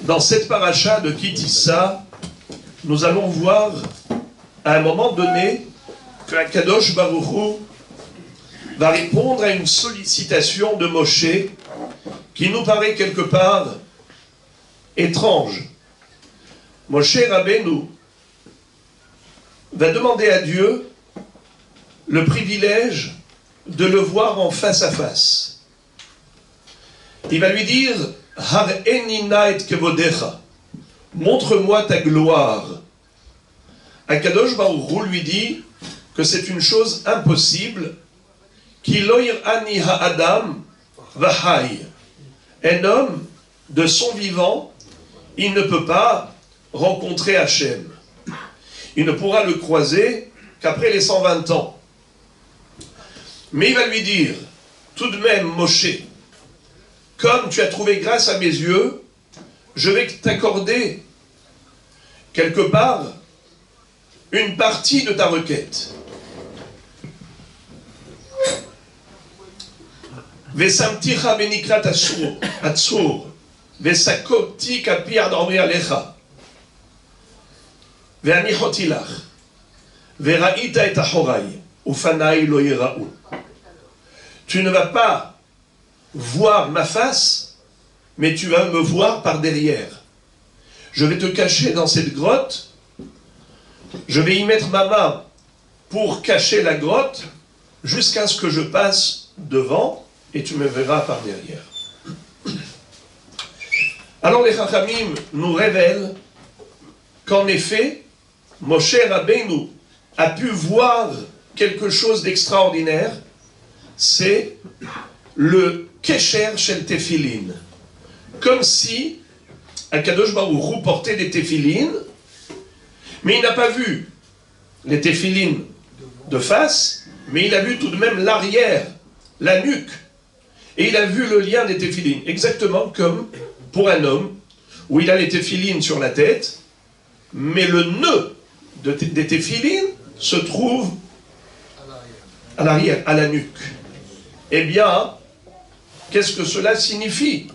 Dans cette paracha de Ki-Tissa, nous allons voir à un moment donné que Akadosh Baruch Hu va répondre à une sollicitation de Moshe qui nous paraît quelque part étrange. Moshe Rabbeinu va demander à Dieu le privilège de le voir en face à face. Il va lui dire Har'eni na et kevodecha, montre-moi ta gloire. Akadosh Baruch Hu lui dit que c'est une chose impossible. Ki lo yir'ani ha'adam v'hai. Un homme de son vivant, il ne peut pas rencontrer Hachem. Il ne pourra le croiser qu'après les 120 ans. Mais il va lui dire, tout de même, Moshe, comme tu as trouvé grâce à mes yeux, je vais t'accorder quelque part une partie de ta requête. Vesamticha benikrat atzur, vesakoti kapi adormi alecha, ve'anichoti lach, ve'ra'ita et achorai, ufanai lo yira'u. Tu ne vas pas voir ma face, mais tu vas me voir par derrière. Je vais te cacher dans cette grotte, je vais y mettre ma main pour cacher la grotte, jusqu'à ce que je passe devant, et tu me verras par derrière. Alors les Chachamim nous révèlent qu'en effet, Moshe Rabbeinu a pu voir quelque chose d'extraordinaire, c'est le Kesher Shel Tefillin. Comme si Akadosh Baruch Hu portait des Tefillin, mais il n'a pas vu les Tefillin de face, mais il a vu tout de même l'arrière, la nuque. Et il a vu le lien des Tefillin, exactement comme pour un homme, où il a les Tefillin sur la tête, mais le nœud des Tefillin se trouve à l'arrière, à la nuque. Eh bien, qu'est-ce que cela signifie?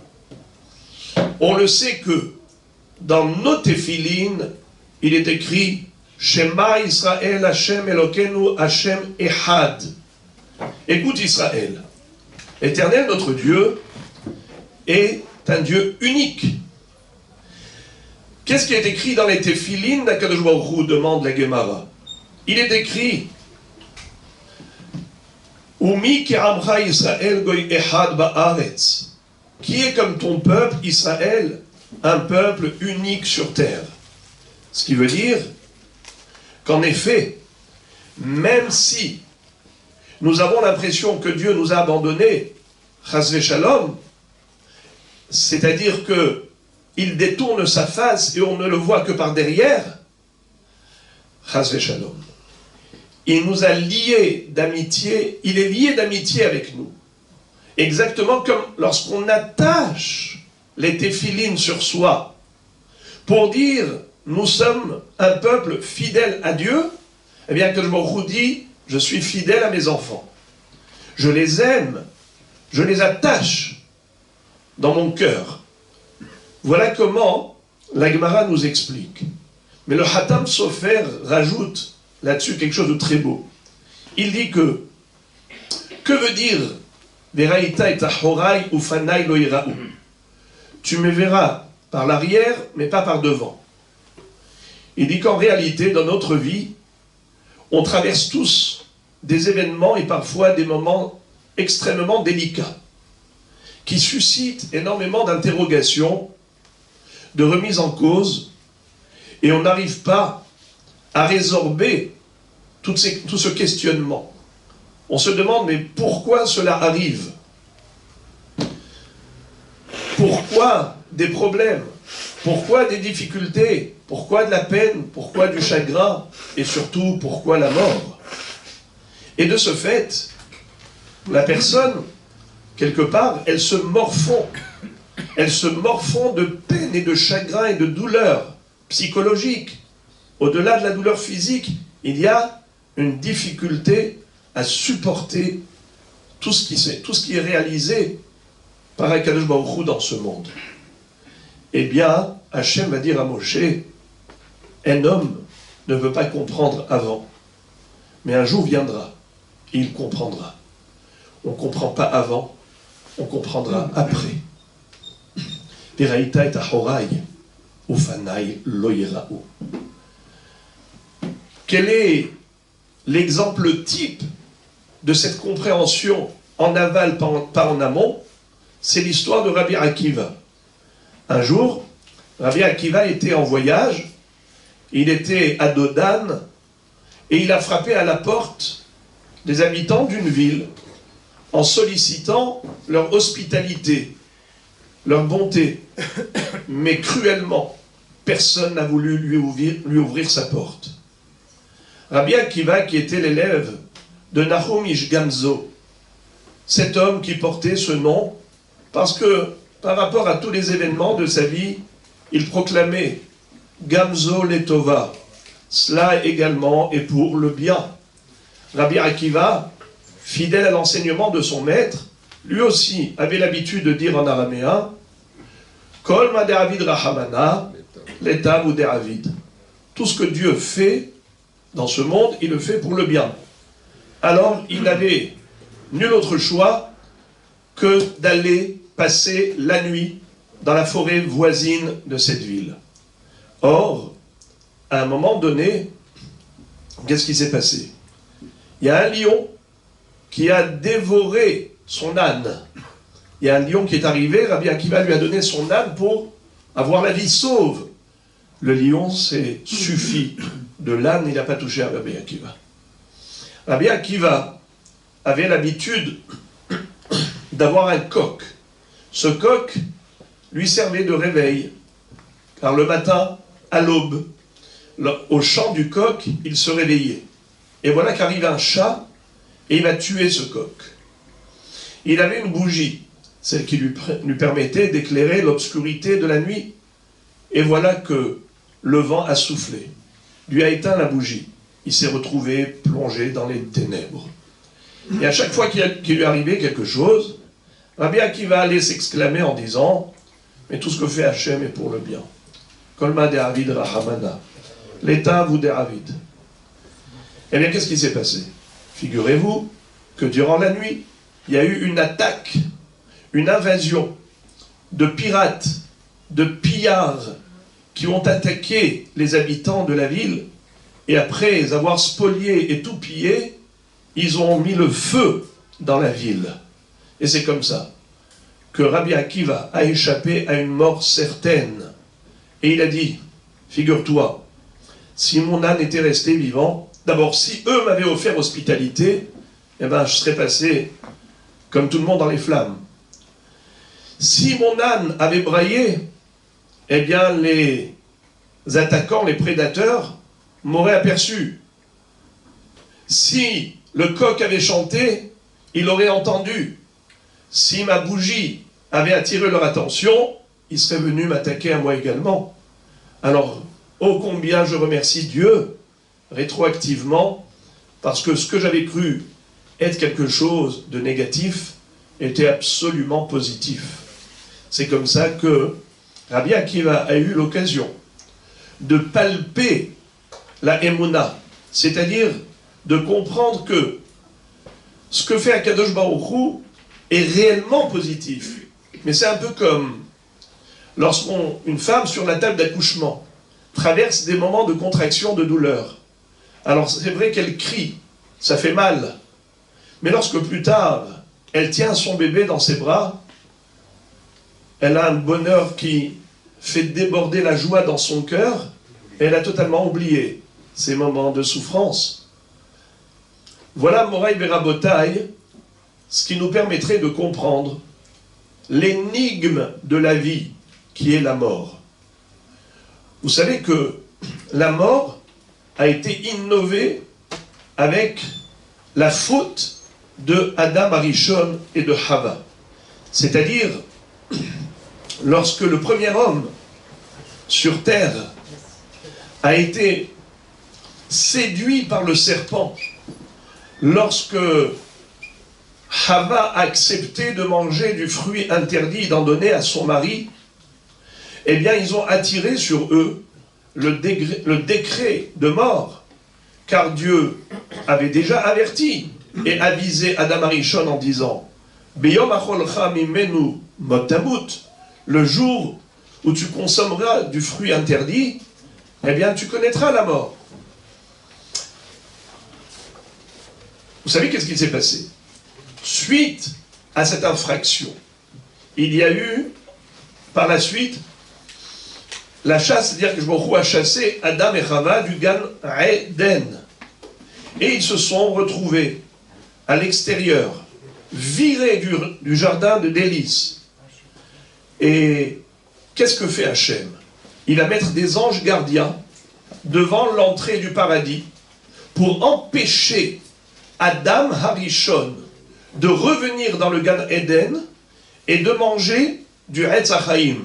On le sait que dans nos Tefillin, il est écrit Shema Israël Hashem Elokeinu Hashem Echad. Écoute Israël, l'Éternel notre Dieu est un Dieu unique. Qu'est-ce qui est écrit dans les Tefillin d'Akadosh Baruch Hu, demande la Gemara? Il est écrit Umi ke'amcha Israël goy echad ba'aretz. Qui est comme ton peuple Israël, un peuple unique sur terre. Ce qui veut dire qu'en effet, même si nous avons l'impression que Dieu nous a abandonnés, chas v'shalom, c'est-à-dire qu'il détourne sa face et on ne le voit que par derrière, chas v'shalom. Il nous a liés d'amitié, il est lié d'amitié avec nous. Exactement comme lorsqu'on attache les téphilines sur soi pour dire nous sommes un peuple fidèle à Dieu, eh bien que je me dis je suis fidèle à mes enfants. Je les aime, je les attache dans mon cœur. Voilà comment la Gemara nous explique. Mais le Hatam Sofer rajoute là-dessus quelque chose de très beau. Il dit que veut dire Veraïta et Ahorai ufanai lo yira'u? Tu me verras par l'arrière, mais pas par devant. Il dit qu'en réalité, dans notre vie, on traverse tous des événements et parfois des moments extrêmement délicats, qui suscitent énormément d'interrogations, de remises en cause, et on n'arrive pas à résorber tout ce questionnement. On se demande, mais pourquoi cela arrive? Pourquoi des problèmes? Pourquoi des difficultés? Pourquoi de la peine? Pourquoi du chagrin? Et surtout, pourquoi la mort? Et de ce fait, la personne, quelque part, elle se morfond. Elle se morfond de peine et de chagrin et de douleur psychologique. Au-delà de la douleur physique, il y a une difficulté à supporter tout ce qui est réalisé par Akadosh Baruch Hu dans ce monde. eh bien, Hachem va dire à Moshe, un homme ne peut pas comprendre avant, mais un jour viendra, et il comprendra. On ne comprend pas avant, on comprendra après. Veraïta et Ahorai, Ufanai Loïraou. Quel est l'exemple type de cette compréhension en aval, pas en amont? C'est l'histoire de Rabbi Akiva. Un jour, Rabbi Akiva était en voyage, il était à Dodan, et il a frappé à la porte des habitants d'une ville en sollicitant leur hospitalité, leur bonté. Mais cruellement, personne n'a voulu lui ouvrir sa porte. Rabbi Akiva, qui était l'élève de Nahum Ish Gamzo, cet homme qui portait ce nom, parce que par rapport à tous les événements de sa vie, il proclamait Gamzo Letova, cela également est pour le bien. Rabbi Akiva, fidèle à l'enseignement de son maître, lui aussi avait l'habitude de dire en araméen Kol ma de'avid rahamana, l'etam ou de'avid. Tout ce que Dieu fait dans ce monde, il le fait pour le bien. Alors, il n'avait nul autre choix que d'aller passer la nuit dans la forêt voisine de cette ville. Or, à un moment donné, qu'est-ce qui s'est passé? Il y a un lion qui a dévoré son âne. Il y a un lion qui est arrivé, Rabbi Akiva lui a donné son âne pour avoir la vie sauve. Le lion s'est suffi de l'âne, il n'a pas touché à Rabbi Akiva. Rabbi Akiva avait l'habitude d'avoir un coq. Ce coq lui servait de réveil, car le matin, à l'aube, au chant du coq, il se réveillait. Et voilà qu'arrive un chat, et il va tuer ce coq. Il avait une bougie, celle qui lui permettait d'éclairer l'obscurité de la nuit. Et voilà que le vent a soufflé, lui a éteint la bougie. Il s'est retrouvé plongé dans les ténèbres. Et à chaque fois qu'il lui arrivait quelque chose, Rabbi Akiva allait s'exclamer en disant « Mais tout ce que fait Hachem est pour le bien. Kolma de'avid rahamana. L'état vous de'avid. » Eh bien, qu'est-ce qui s'est passé? Figurez-vous que durant la nuit, il y a eu une attaque, une invasion de pirates, de pillards qui ont attaqué les habitants de la ville, et après avoir spolié et tout pillé, ils ont mis le feu dans la ville. Et c'est comme ça que Rabbi Akiva a échappé à une mort certaine. Et il a dit, figure-toi, si mon âne était resté vivant, d'abord, si eux m'avaient offert hospitalité, eh ben, je serais passé comme tout le monde dans les flammes. Si mon âne avait braillé, eh bien, les attaquants, les prédateurs, m'auraient aperçu. Si le coq avait chanté, il aurait entendu. Si ma bougie avait attiré leur attention, ils seraient venus m'attaquer à moi également. Alors, ô combien je remercie Dieu, rétroactivement, parce que ce que j'avais cru être quelque chose de négatif était absolument positif. C'est comme ça que Rabbi Akiva a eu l'occasion de palper la Emouna, c'est-à-dire de comprendre que ce que fait Akadosh Baruch Hu est réellement positif. Mais c'est un peu comme lorsqu'une femme sur la table d'accouchement traverse des moments de contraction, de douleur. Alors c'est vrai qu'elle crie, ça fait mal. Mais lorsque plus tard, elle tient son bébé dans ses bras, elle a un bonheur qui fait déborder la joie dans son cœur, et elle a totalement oublié ces moments de souffrance. Voilà, Moraï Berabotaï, ce qui nous permettrait de comprendre l'énigme de la vie, qui est la mort. Vous savez que la mort a été innovée avec la faute de Adam Arishon et de Hava. C'est-à-dire, lorsque le premier homme sur terre a été séduit par le serpent, lorsque Hava a accepté de manger du fruit interdit d'en donner à son mari, eh bien ils ont attiré sur eux le décret de mort, car Dieu avait déjà averti et avisé Adam Arishon en disant « Beyom acholcha mimenu mot tamut » le jour où tu consommeras du fruit interdit, eh bien tu connaîtras la mort. Vous savez qu'est-ce qui s'est passé? Suite à cette infraction, il y a eu, par la suite, la chasse, c'est-à-dire que Baruch Hu a chassé Adam et Chava du Gan Eden. Et ils se sont retrouvés à l'extérieur, virés du jardin de délices. Et qu'est-ce que fait Hachem? Il va mettre des anges gardiens devant l'entrée du paradis pour empêcher Adam Harishon de revenir dans le Gan Eden et de manger du Etz HaChaim.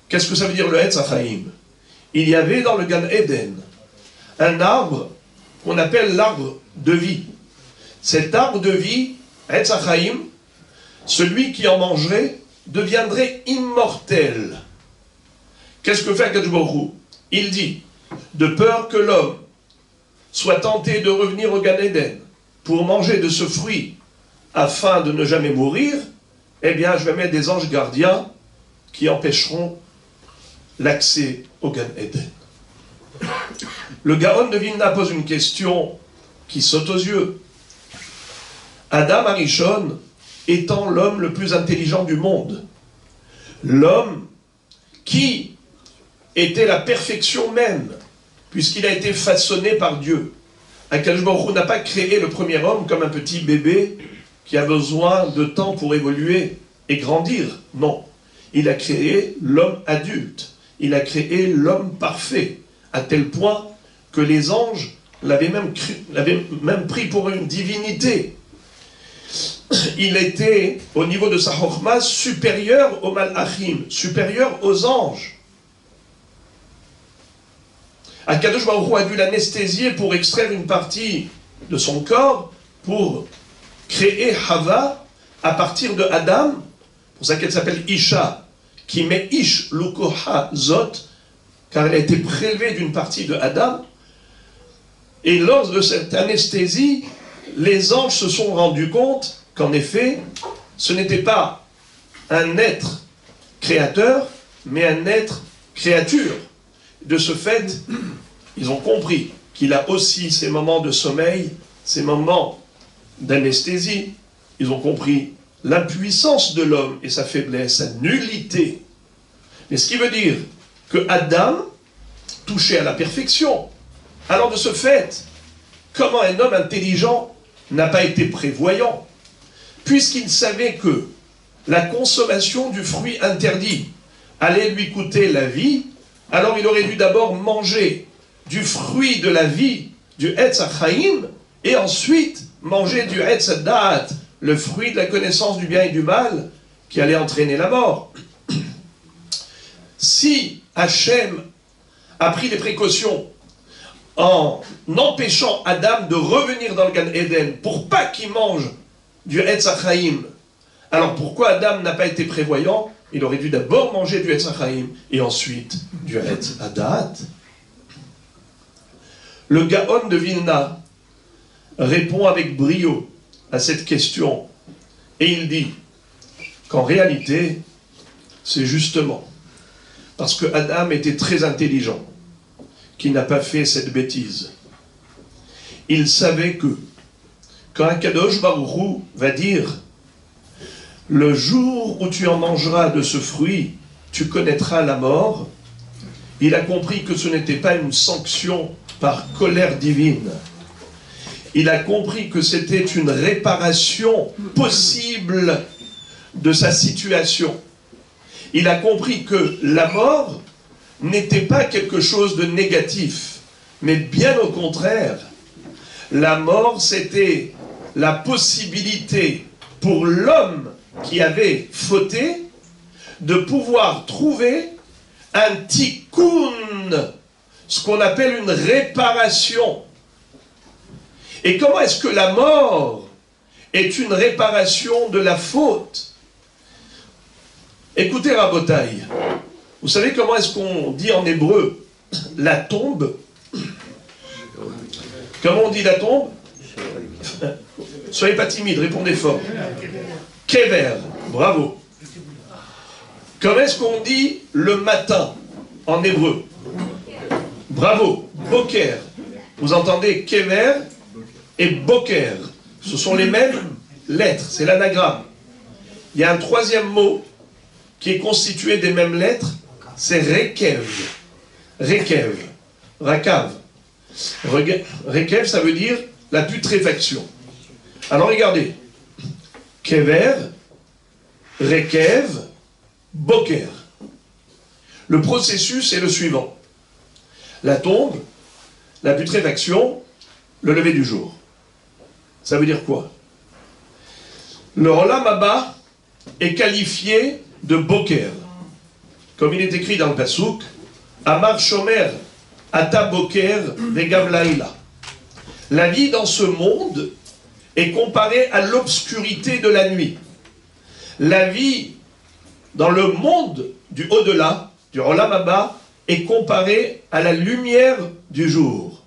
Qu'est-ce que ça veut dire le Etz HaChaim? Il y avait dans le Gan Eden un arbre qu'on appelle l'arbre de vie. Cet arbre de vie, Etz HaChaim, celui qui en mangerait deviendrait immortel. Qu'est-ce que fait Akadosh Baruch Hu? Il dit, de peur que l'homme soit tenté de revenir au Gan Eden pour manger de ce fruit afin de ne jamais mourir, eh bien je vais mettre des anges gardiens qui empêcheront l'accès au Gan Eden. Le Gaon de Vilna pose une question qui saute aux yeux. Adam Arishon étant l'homme le plus intelligent du monde, l'homme qui était la perfection même, puisqu'il a été façonné par Dieu. Akadosh Baruch Hu n'a pas créé le premier homme comme un petit bébé qui a besoin de temps pour évoluer et grandir. Non, il a créé l'homme adulte, il a créé l'homme parfait, à tel point que les anges l'avaient même pris pour une divinité. Il était, au niveau de sa chokhma, supérieur aux malachim, supérieur aux anges. Akadosh Baruch Hu a dû l'anesthésier pour extraire une partie de son corps, pour créer Hava à partir de Adam. C'est pour ça qu'elle s'appelle Isha, qui met Ish Lukoha Zot, car elle a été prélevée d'une partie de Adam. Et lors de cette anesthésie, les anges se sont rendus compte qu'en effet, ce n'était pas un être créateur, mais un être créature. De ce fait, ils ont compris qu'il a aussi ces moments de sommeil, ces moments d'anesthésie. Ils ont compris l'impuissance de l'homme et sa faiblesse, sa nullité. Mais ce qui veut dire que Adam touchait à la perfection. Alors de ce fait, comment un homme intelligent n'a pas été prévoyant, puisqu'il savait que la consommation du fruit interdit allait lui coûter la vie, alors il aurait dû d'abord manger du fruit de la vie, du Etz HaChaim, et ensuite manger du Etz HaDaat, le fruit de la connaissance du bien et du mal, qui allait entraîner la mort. Si Hachem a pris des précautions en empêchant Adam de revenir dans le Gan Eden pour pas qu'il mange du Etz HaChaim, alors pourquoi Adam n'a pas été prévoyant? Il aurait dû d'abord manger du Etz HaChaim et ensuite du Etz HaDaat. Le Gaon de Vilna répond avec brio à cette question et il dit qu'en réalité, c'est justement parce que Adam était très intelligent qu'il n'a pas fait cette bêtise. Il savait que quand Akadosh Baruch Hu va dire « Le jour où tu en mangeras de ce fruit, tu connaîtras la mort », il a compris que ce n'était pas une sanction par colère divine. Il a compris que c'était une réparation possible de sa situation. Il a compris que la mort n'était pas quelque chose de négatif, mais bien au contraire. La mort, c'était la possibilité pour l'homme qui avait fauté de pouvoir trouver un tikkun, ce qu'on appelle une réparation. Et comment est-ce que la mort est une réparation de la faute? Écoutez, Rabotaï, Vous savez comment est-ce qu'on dit en hébreu la tombe? Comment on dit la tombe? Soyez pas timide, répondez fort. Kever, bravo. Comment est-ce qu'on dit le matin en hébreu? Bravo, boker. Vous entendez kever et boker. Ce sont les mêmes lettres, c'est l'anagramme. Il y a un troisième mot qui est constitué des mêmes lettres, c'est rekev. Rekev, rakav. Rekev, ça veut dire la putréfaction. Alors regardez, kever, rekev, boker. Le processus est le suivant. La tombe, la putréfaction, le lever du jour. Ça veut dire quoi? Le Olam Haba est qualifié de boker. Comme il est écrit dans le Passouk, Amar Shomer, Ata Boker, Vegam Laila. La vie dans ce monde est comparée à l'obscurité de la nuit. La vie dans le monde du au-delà, du Olam Haba, est comparée à la lumière du jour.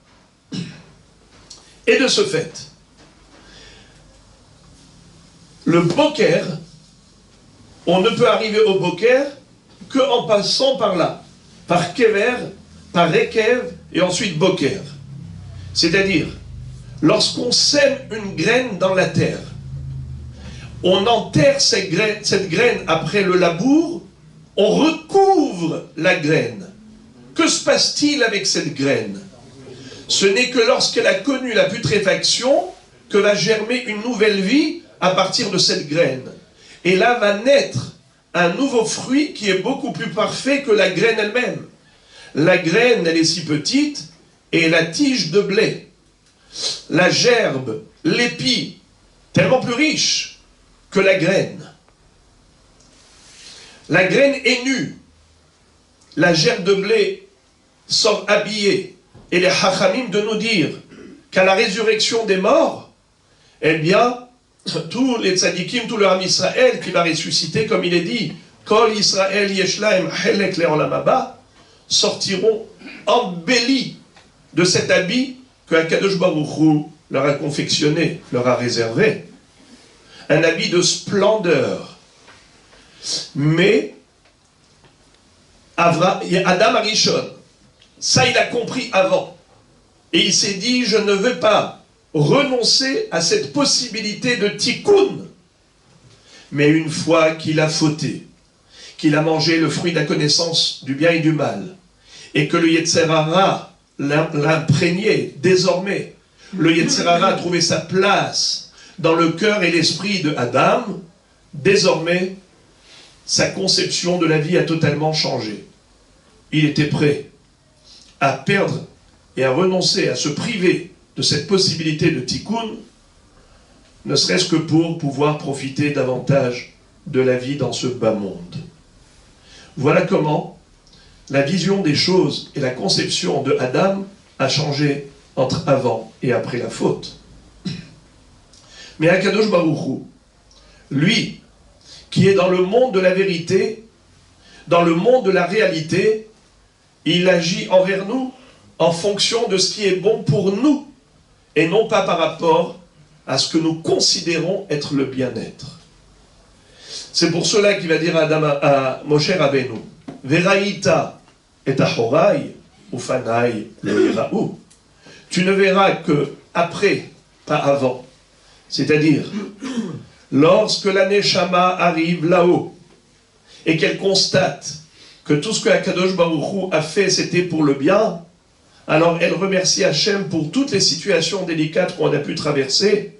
Et de ce fait, le boker, on ne peut arriver au boker qu'en passant par là, par kever, par rekev et ensuite boker. C'est-à-dire, lorsqu'on sème une graine dans la terre, on enterre cette graine après le labour, on recouvre la graine. Que se passe-t-il avec cette graine? Ce n'est que lorsqu'elle a connu la putréfaction que va germer une nouvelle vie à partir de cette graine. Et là va naître un nouveau fruit qui est beaucoup plus parfait que la graine elle-même. La graine, elle est si petite, et la tige de blé, la gerbe, l'épi, tellement plus riche que la graine. La graine est nue, la gerbe de blé sort habillée, et les hachamim de nous dire qu'à la résurrection des morts, eh bien, tous les tzadikim, tout le Ham Israël qui va ressusciter, comme il est dit, Kol Israël Yeshlaim Helek Le'olam Haba, sortiront embellis de cet habit que Akadosh Baruch Hu leur a confectionné, leur a réservé. Un habit de splendeur. Mais Adam Arishon, ça il a compris avant. Et il s'est dit, je ne veux pas renoncer à cette possibilité de tikkun. Mais une fois qu'il a fauté, qu'il a mangé le fruit de la connaissance du bien et du mal, et que le Yetzer Hara l'imprégné désormais, le Yetzer Hara a trouvé sa place dans le cœur et l'esprit de Adam, désormais, sa conception de la vie a totalement changé. Il était prêt à perdre et à renoncer, à se priver de cette possibilité de tikkun, ne serait-ce que pour pouvoir profiter davantage de la vie dans ce bas monde. Voilà comment la vision des choses et la conception de Adam a changé entre avant et après la faute. Mais Akadosh Baruch Hu, lui, qui est dans le monde de la vérité, dans le monde de la réalité, il agit envers nous en fonction de ce qui est bon pour nous, et non pas par rapport à ce que nous considérons être le bien-être. C'est pour cela qu'il va dire à Moshe Rabbeinu, Veraïta et Ahorai, Ufanai le Iraou. Tu ne verras que après, pas avant. C'est-à-dire, lorsque la Neshama arrive là-haut, et qu'elle constate que tout ce que Akadosh Baruch Hu a fait, c'était pour le bien, alors elle remercie Hachem pour toutes les situations délicates qu'on a pu traverser.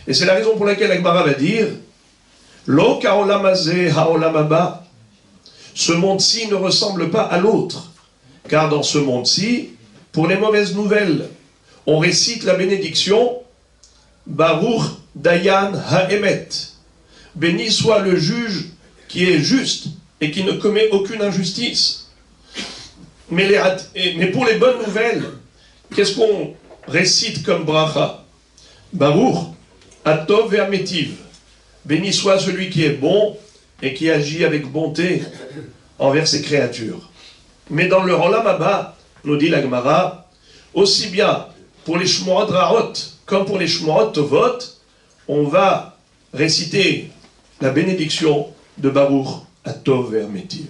Et c'est la raison pour laquelle Agmara va dire, Lo ka'olam hazeh ha'olam haba. Ce monde-ci ne ressemble pas à l'autre. Car dans ce monde-ci, pour les mauvaises nouvelles, on récite la bénédiction Baruch Dayan Ha'emet. Béni soit le juge qui est juste et qui ne commet aucune injustice. Mais pour les bonnes nouvelles, qu'est-ce qu'on récite comme bracha? Baruch Atov Ve'ametiv. Béni soit celui qui est bon et qui agit avec bonté. envers ses créatures. Mais dans le Olam Haba, nous dit la Gemara, aussi bien pour les Shmoot Ra'ot comme pour les Shmoot Tovot, on va réciter la bénédiction de Baruch Atov Ve'Ametiv.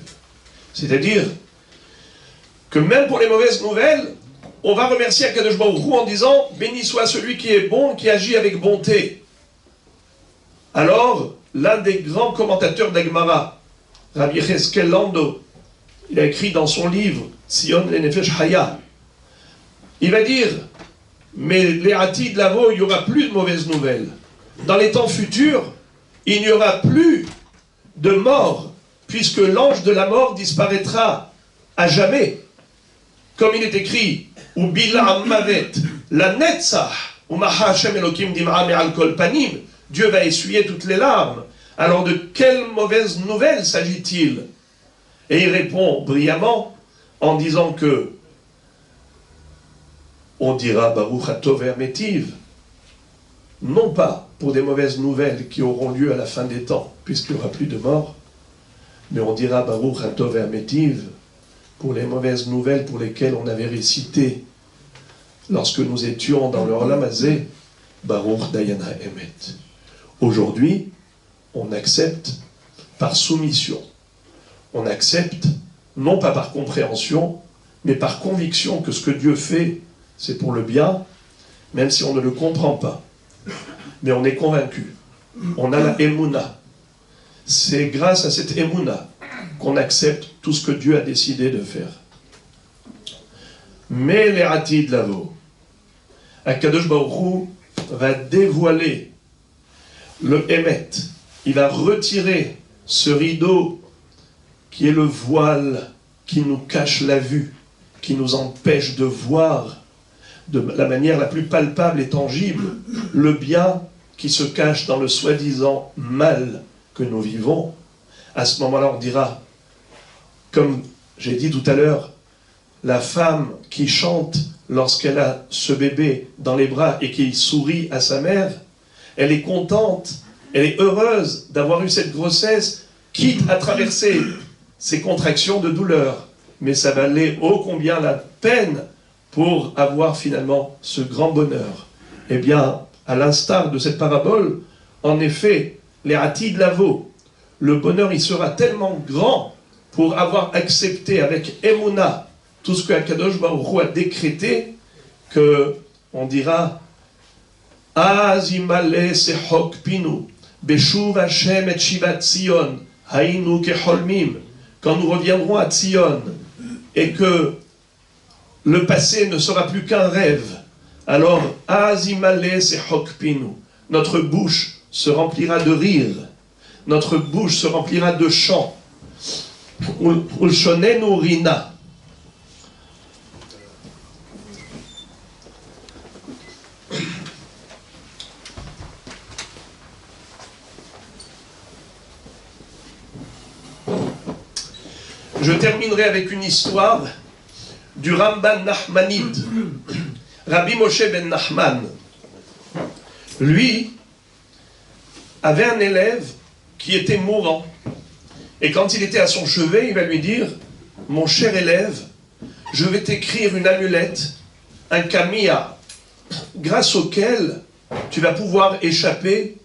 C'est-à-dire que même pour les mauvaises nouvelles, on va remercier Akadosh Baruch Hu en disant « Béni soit celui qui est bon, qui agit avec bonté ». Alors, l'un des grands commentateurs d'Agmara, Rabbi Yecheskel Lando, il a écrit dans son livre « Tzion Lenefesh Haya », il va dire « Mais les Atid Lavo, il n'y aura plus de mauvaises nouvelles. Dans les temps futurs, il n'y aura plus de mort, puisque l'ange de la mort disparaîtra à jamais. Comme il est écrit, ou Bilam Mavet, la Netzach, ou Maha Hashem Elokim Dim'a Me'al Kol Panim, Dieu va essuyer toutes les larmes. Alors de quelle mauvaise nouvelle s'agit-il? Et il répond brillamment en disant que on dira Baruch Atov Ve'Ametiv, non pas pour des mauvaises nouvelles qui auront lieu à la fin des temps, puisqu'il n'y aura plus de mort, mais on dira Baruch Atov Ve'Ametiv pour les mauvaises nouvelles pour lesquelles on avait récité lorsque nous étions dans le Olam Hazé, Baruch Dayan HaEmet. Aujourd'hui, on accepte par soumission. On accepte, non pas par compréhension, mais par conviction que ce que Dieu fait, c'est pour le bien, même si on ne le comprend pas. Mais on est convaincu. On a la Emouna. C'est grâce à cette Emouna qu'on accepte tout ce que Dieu a décidé de faire. Mais les Atid Lavo, Akadosh Baruch Hu va dévoiler le Emet. Il va retirer ce rideau qui est le voile qui nous cache la vue, qui nous empêche de voir de la manière la plus palpable et tangible le bien qui se cache dans le soi-disant mal que nous vivons. À ce moment-là, on dira, comme j'ai dit tout à l'heure, la femme qui chante lorsqu'elle a ce bébé dans les bras et qui sourit à sa mère, elle est contente, elle est heureuse d'avoir eu cette grossesse, quitte à traverser ces contractions de douleur. Mais ça valait ô combien la peine pour avoir finalement ce grand bonheur. Eh bien, à l'instar de cette parabole, en effet, les Atid Lavo, le bonheur il sera tellement grand pour avoir accepté avec Emouna tout ce que Akadosh Baruch Hu a décrété, que on dira Azimale sehok pinu, beshuv Hashem et shivat Tzion, hainu keholmim. Quand nous reviendrons à Tzion et que le passé ne sera plus qu'un rêve, alors Azimale sehok pinu, notre bouche se remplira de rire, notre bouche se remplira de chants. Ulshonenu rina. Je terminerai avec une histoire du Ramban Nachmanide, Rabbi Moshe ben Nachman. Lui avait un élève qui était mourant. Et quand il était à son chevet, il va lui dire « Mon cher élève, je vais t'écrire une amulette, un kamia, grâce auquel tu vas pouvoir échapper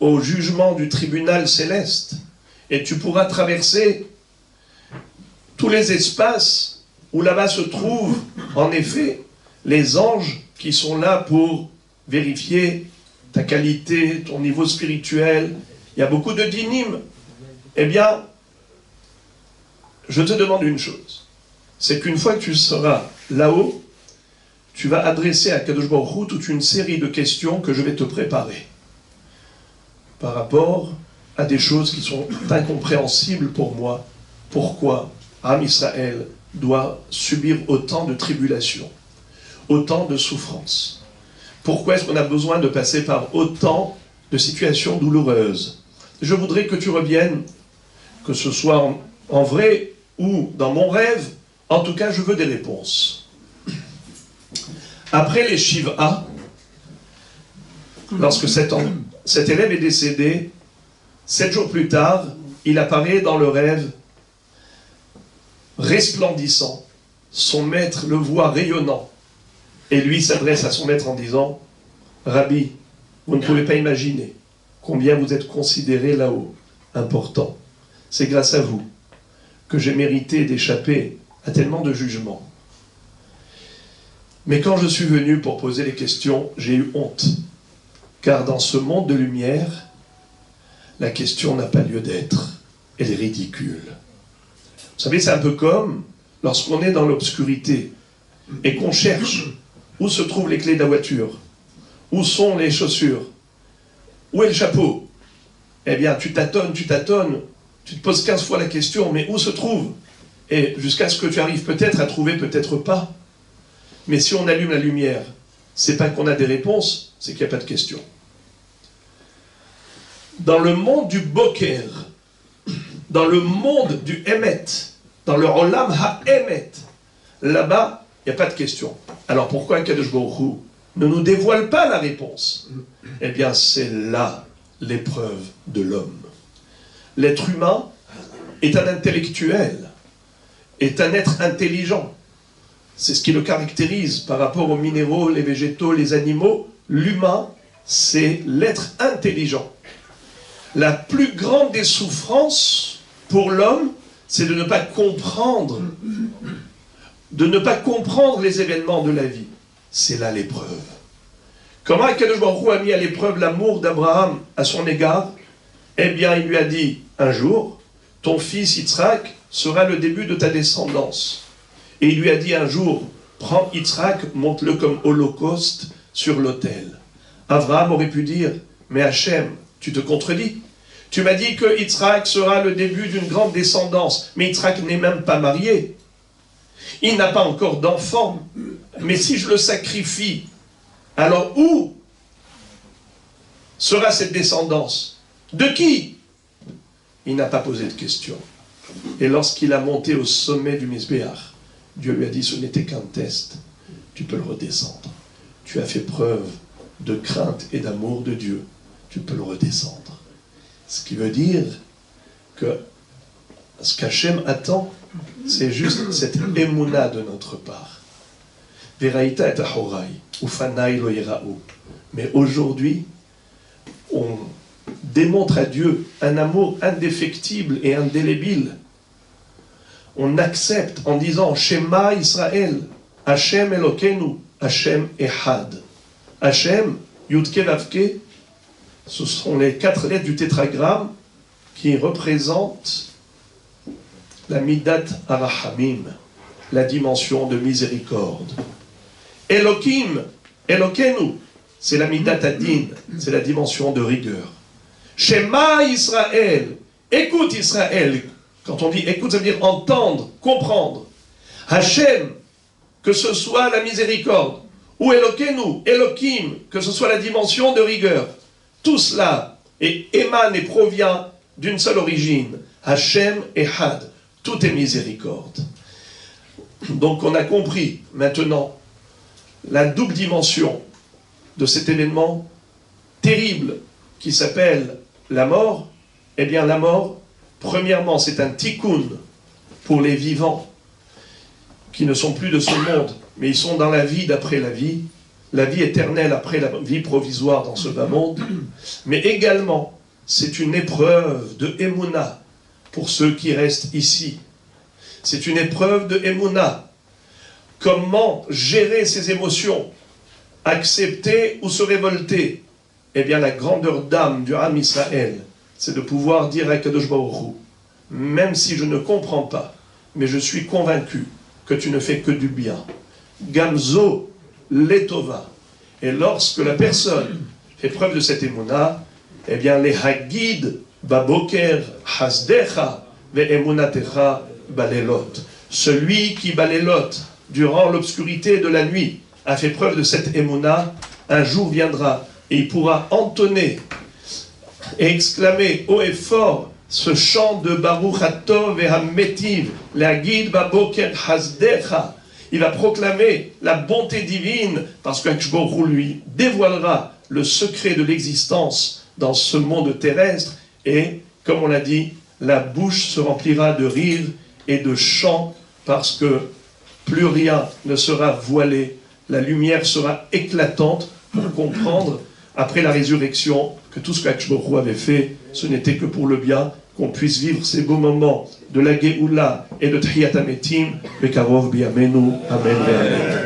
au jugement du tribunal céleste. Et tu pourras traverser tous les espaces où là-bas se trouvent, en effet, les anges qui sont là pour vérifier ta qualité, ton niveau spirituel. Il y a beaucoup de dynimes. Eh bien, je te demande une chose. C'est qu'une fois que tu seras là-haut, tu vas adresser à Kadosh Baruch Hu toute une série de questions que je vais te préparer par rapport à des choses qui sont incompréhensibles pour moi. Pourquoi Am Israël doit subir autant de tribulations, autant de souffrances? Pourquoi est-ce qu'on a besoin de passer par autant de situations douloureuses? Je voudrais que tu reviennes, que ce soit en vrai ou dans mon rêve, en tout cas je veux des réponses. Après les Shiva, lorsque cet élève est décédé, 7 jours plus tard, il apparaît dans le rêve resplendissant, son maître le voit rayonnant, et lui s'adresse à son maître en disant, « Rabbi, vous ne pouvez pas imaginer combien vous êtes considéré là-haut, important. C'est grâce à vous que j'ai mérité d'échapper à tellement de jugements. Mais quand je suis venu pour poser les questions, j'ai eu honte, car dans ce monde de lumière, la question n'a pas lieu d'être, elle est ridicule. » Vous savez, c'est un peu comme lorsqu'on est dans l'obscurité et qu'on cherche où se trouvent les clés de la voiture, où sont les chaussures, où est le chapeau. Eh bien, tu tâtonnes, tu te poses 15 fois la question, mais où se trouve? Et jusqu'à ce que tu arrives peut-être à trouver, peut-être pas. Mais si on allume la lumière, c'est pas qu'on a des réponses, c'est qu'il n'y a pas de questions. Dans le monde du Boker, dans le monde du Emet, dans le Olam Ha-Emet, là-bas, il n'y a pas de question. Alors pourquoi Kadosh Baruch Hu ne nous dévoile pas la réponse? Eh bien, c'est là l'épreuve de l'homme. L'être humain est un intellectuel, est un être intelligent. C'est ce qui le caractérise par rapport aux minéraux, les végétaux, les animaux. L'humain, c'est l'être intelligent. La plus grande des souffrances pour l'homme, c'est de ne pas comprendre les événements de la vie. C'est là l'épreuve. Comment Akadosh Baruch Hu a mis à l'épreuve l'amour d'Abraham à son égard? Eh bien, il lui a dit, un jour, ton fils Yitzhak sera le début de ta descendance. Et il lui a dit un jour, prends Yitzhak, monte-le comme holocauste sur l'autel. Abraham aurait pu dire, mais Hachem, tu te contredis. Tu m'as dit que Yitzhak sera le début d'une grande descendance, mais Yitzhak n'est même pas marié. Il n'a pas encore d'enfant. Mais si je le sacrifie, alors où sera cette descendance? De qui? Il n'a pas posé de question. Et lorsqu'il a monté au sommet du Misbéach, Dieu lui a dit, ce n'était qu'un test, tu peux le redescendre. Tu as fait preuve de crainte et d'amour de Dieu, tu peux le redescendre. Ce qui veut dire que ce qu'Hachem attend, c'est juste cette émouna de notre part. Veraïta et ahorai, ufanai lo yera'u. Mais aujourd'hui, on démontre à Dieu un amour indéfectible et indélébile. On accepte en disant Shema Israël, Hachem Elokenu, Hachem Ehad. Hachem, Yudke Vavke, ce sont les 4 lettres du tétragramme qui représentent la Midat Arahamim, la dimension de miséricorde. Elokim, Elokenu, c'est la Midat Adin, c'est la dimension de rigueur. Shema Israël, écoute Israël. Quand on dit écoute, ça veut dire entendre, comprendre. Hachem, que ce soit la miséricorde, ou Elokenu, Elokim, que ce soit la dimension de rigueur. Tout cela émane et provient d'une seule origine. Hachem Ehad, tout est miséricorde. Donc on a compris maintenant la double dimension de cet événement terrible qui s'appelle la mort. Eh bien la mort, premièrement, c'est un tikkun pour les vivants qui ne sont plus de ce monde, mais ils sont dans la vie d'après la vie éternelle après la vie provisoire dans ce bas monde, mais également, c'est une épreuve de Emouna pour ceux qui restent ici. C'est une épreuve de Emouna. Comment gérer ses émotions? Accepter ou se révolter? Eh bien, la grandeur d'âme du Ham Israël, c'est de pouvoir dire à Kadosh Baruch Hu, même si je ne comprends pas, mais je suis convaincu que tu ne fais que du bien. Gamzo letova. Et lorsque la personne fait preuve de cette émouna, eh bien, les hagid baboker hasdecha ve emunatecha balelot. Celui qui balelot durant l'obscurité de la nuit a fait preuve de cette émouna, un jour viendra et il pourra entonner et exclamer haut et fort ce chant de Baruch Hatov et Hametiv, la guide Baboker Hasdecha. Il va proclamer la bonté divine parce qu'Akshborou lui dévoilera le secret de l'existence dans ce monde terrestre et, comme on l'a dit, la bouche se remplira de rire et de chants parce que plus rien ne sera voilé, la lumière sera éclatante pour comprendre, après la résurrection, que tout ce qu'Akadosh Baruch Hu avait fait, ce n'était que pour le bien, qu'on puisse vivre ces beaux moments de la Géoula et de Tchiyat HaMetim, Bekarov B'Yameinu, Amen.